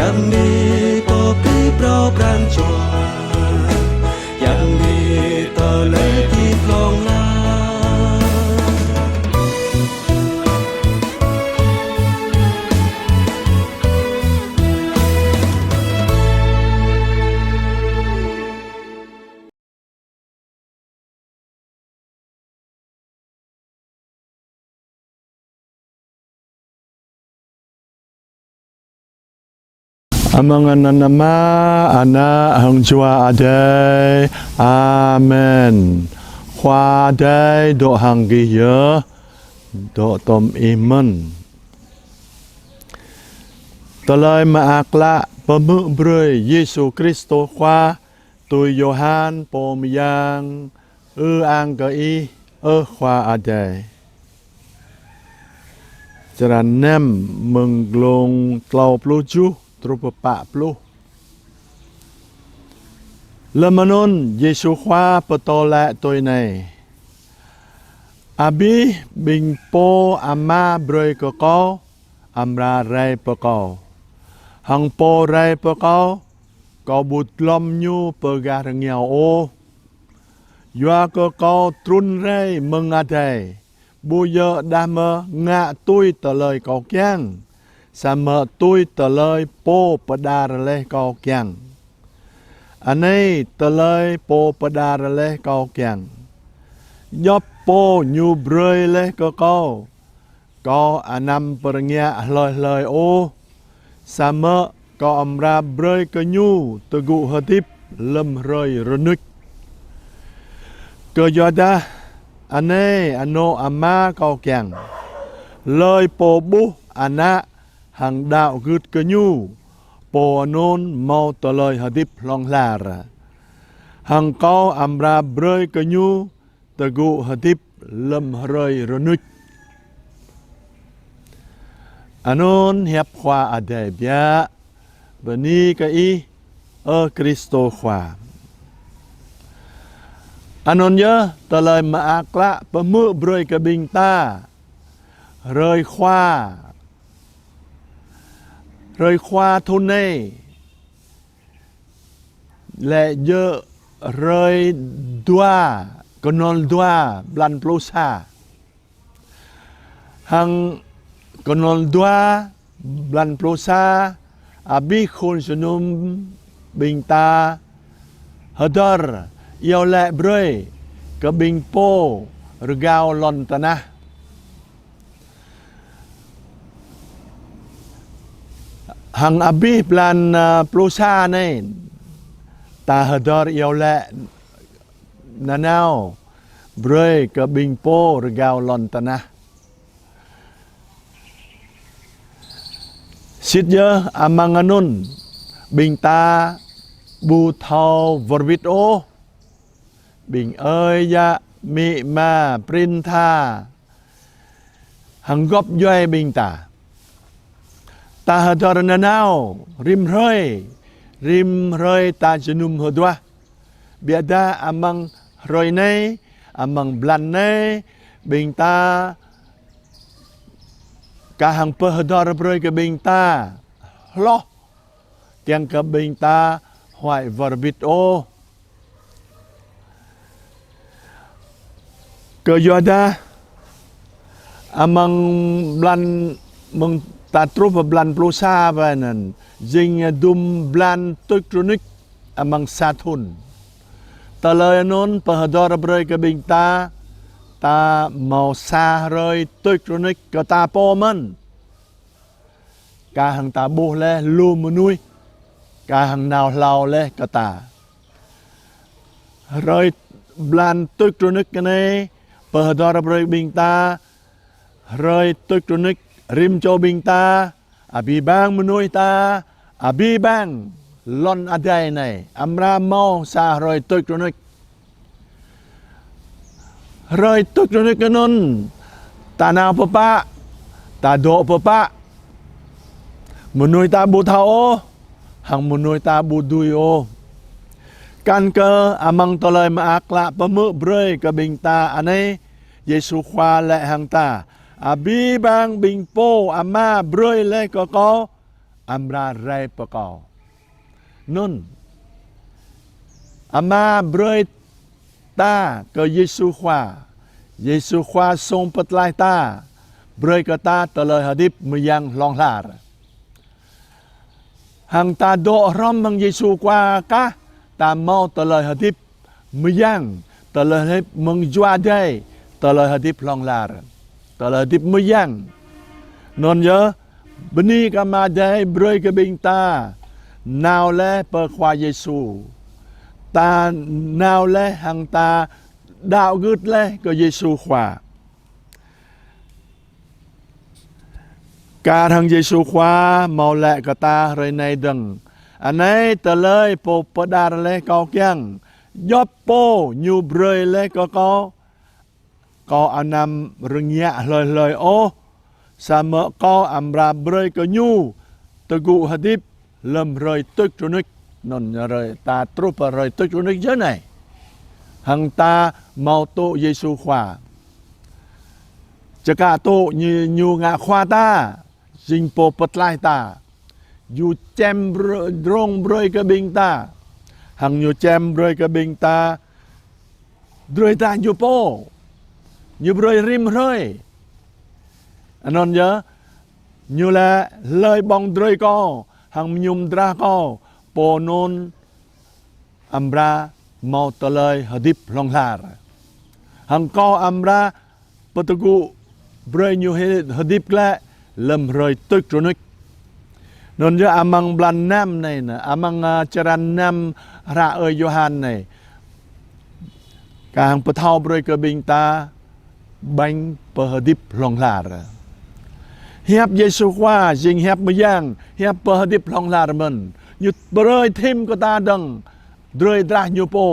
yang mi po pi pro pran chua yang mi to le ti plong la Amangan nama anak hang jua adai, amen. Khoa adai do hang gih do tom iman. Talai ma akla pemuk brui Yesus Kristus khoa tui Yohan pom yang ang gai khoa adai. Jaran nem menglong tlau pluju trupa pak plu. Lemanon Yesu khoa petolak tôi này. Abi bing po ama broi ko ko amra rai po ko. Hang po rai po ko ko but lom nyu pegar ngiao o. Yua ko ko trun rai mengadai. Bu yo dama ngạ tui tờ lời ko kiang. Sa mơ tôi tờ lời po pada rale kau kiang. Anei tờ lời po pada rale kau kiang. Yop po nyu brơi le kau. Kau anam pernya lời o. Sa mơ kau amra brơi ke nyu tegu hatip lem rơi renuk. Ke yoda anei ano ama kau kiang. Lời po bu anak hằng đạo gứt cơ nhu po non mau tờ lời hadip long lara hằng có amra brơi cơ nhu tờ gu hadip lâm rơi renuk anon hiệp khoa adai bia bani kai Kristo khoa anon nhớ tờ lời ma akla pemu brơi cơ bing ta rơi khoa rơi khoa thôn này lệ dơ rơi dua konol dua blan plosa hang konol dua blan plosa abi khôn sunum bing ta hadar yêu lệ brơi ke bing po regao lon tanah hang abi plan plosa này ta hadar yêu lệ nanao brơi ke bing po regao lon tanah sit je amanganun bing ta bu thau vorbit o bing ơi ya mi ma prin tha hang gop yoi bing ta ta hadar nanao rim rơi ta jenum hodwa biada amang roi này amang blan này bing ta cả hàng per hadar rơi ke bing ta lo tiang ke bing ta hoài verbit o ke yoda amang blan meng ta trupa blan plosa ba nan jing dum blan tektronik amang sathun ta lời non pahador broi ke bing ta ta mau sa rơi tektronik ke ta po man ka hang ta bo le lu munui ka hang nào lao le ke ta rơi blan tektronik ke ne pahador broi bing ta rơi tektronik rim cho bing ta abi bang menui ta abi bang lon adai này amra mau sa roi tektronik kanon tanah papa ta do papa menui ta bu thao hang menui ta bu dui o kan ke amang toloi ma akla pemu broi ke bing ta anei Yesu khoa lệ hang ta abi bang bing po ama broi le ko amra rai pakau nun ama broi ta ke Giêsu khoa song petlai ta broi ke ta teloi hadip meyang long lar hang ta do rom mang Giêsu khoa ka ta mau teloi hadip meyang teloi hadip mengjua dai teloi hadip long lar teloi hadip meyang non nhớ bini kama dai broi ke bing ta nào le per khoa Giêsu ta nào le hang ta đạo gứt le ke Giêsu khoa cả thằng Giêsu khoa mau lẹ cả ta rồi này đừng anh ấy tờ lời po pada le cao kiang gióp po nhu brơi le có anh em rừng nhẹ lời ô sa mỡ có amra brơi có nhu tự cụ hadip lâm rồi tức cho nick non rồi ta trup rồi tức cho nick dưới này hằng ta mau tô Giêsu khoa chả cả tô như ngạ khoa ta dinh po petlai ta yu chem rong broi ke bing ta hằng yu chem broi ke bing ta droi ta yu po yu broi rim roi anon nhớ như là lời bong droi co hằng nhum dra co po non amra mau ta lời hadip long lar hằng co amra petugu broi nyu hadip la lâm rơi tức cho nick non nhớ amang blan nam này nè amang charan nam ra ơi Johan này càng bờ thao bơi cơ binh ta bánh bờ dip long lar hiệp Giêsu khoa dinh hiệp mới giang hiệp bờ dip long lar mình như bơi thêm của ta đằng rơi ra như po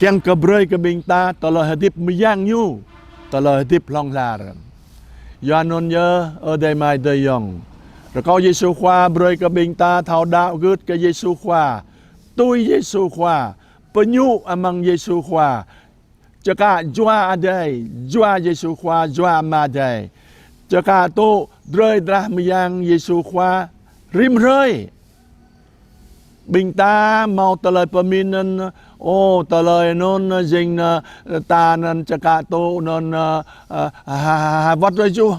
chẳng cơ bơi cơ binh ta tờ lời dip mới giang như tờ lời dip long lar do non nhớ ở đây mai đời dòng rồi có Giêsu khoa bơi cái bình ta thao đạo gứt cái Giêsu khoa tôi Giêsu khoa penyu amang Giêsu khoa cho cả joa ở đây joa Giêsu khoa joa mà đây cho cả tô rơi ra miang Giêsu khoa rim rơi bình ta mau tờ lời paminan ô tờ lời non dinh ta nan cho cả tô non vắt rồi chú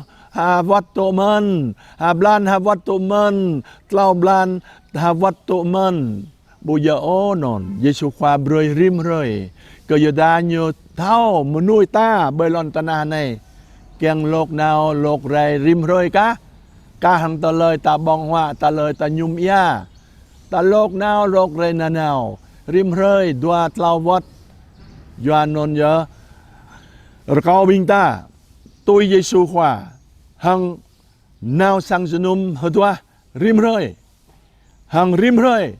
vắt tô man blan vắt tô man tlau blan vắt tô man bây giờ ô non Giêsu khoa bơi rim rơi cơ giờ đa nhiều thao mà nuôi ta bơi lon ta na này kiêng lộc nào lộc ray rim rơi cá hàng tờ lời ta bong hoa ta lời ta nhum ia ta lộc nào lộc ray nào rim rơi dua tlau vắt doan non nhớ rồi có bình ta tôi Giêsu khoa hằng nào sang sunum htua rim rơi hằng rim rơi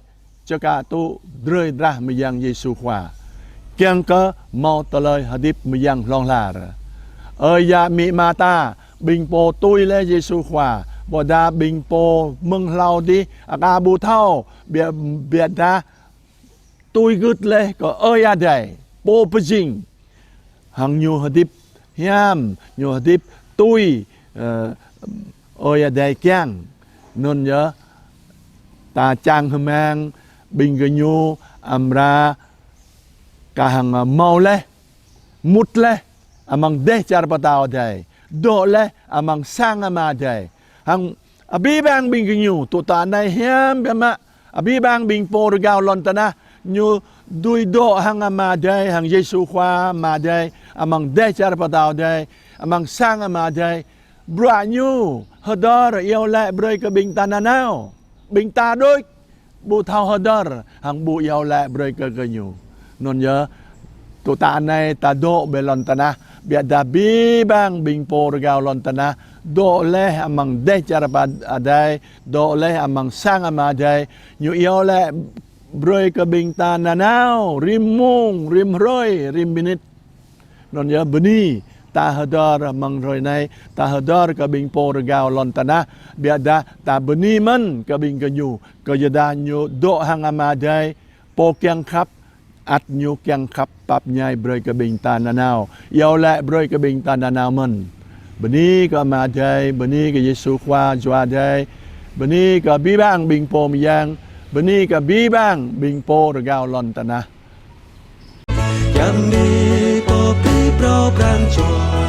cho cả tu rơi ra mi yang Giêsu khoa kiêng cơ mau tờ lời hadip mi yang long lar ơi ya mi ma ta bình po tôi le Giêsu khoa bỏ đa bình po mừng lau đi à bu thao bịa đa tôi gứt le có ơi à đây po pijing hằng nhu hadip hiam nhu hadip tôi ơi à đây kiang non nhớ ta chang hâm mang bình gơ nhu amra cả hàng mau le mút le amang de char patao đây do le amang sang ama đây hằng abi bang bình gơ nhu tụ ta này hiam bema abi bang bình po gao lon ta na như đuôi độ hàng ama đây hàng Giêsu khoa mà đây amang de char patao đây amang sang ama đây bra nhu hodor yêu lại bơi cái bình ta nào bình ta đôi bu thao hodor hàng bu yêu lại bơi cái nhu non nhớ tụ ta này ta độ bê lon ta na bia da bi bang bình po gao lon ta na độ le amang de char patao đây độ le amang sang ama đây nhu yêu lại bơi cái bình ta nào rim mung rim roi rim binit non nhớ beni ta hadar mang rồi này ta hadar cái bình po gao lon ta na bia da ta beni man cái bình cái nhu cái giờ da nhu độ hàng ama đây po kiang khắp ắt nhu kiang khắp pap nhai bơi cái bình ta nào yêu lại bơi cái bình ta nào man Beni có mà đây, beni có Giêsu qua doa đây, beni có bí bang bình po mi yang, beni có bí bang bình po rồi gạo lon ta na. ยามนี้ปอปีเปล่าปรางจวน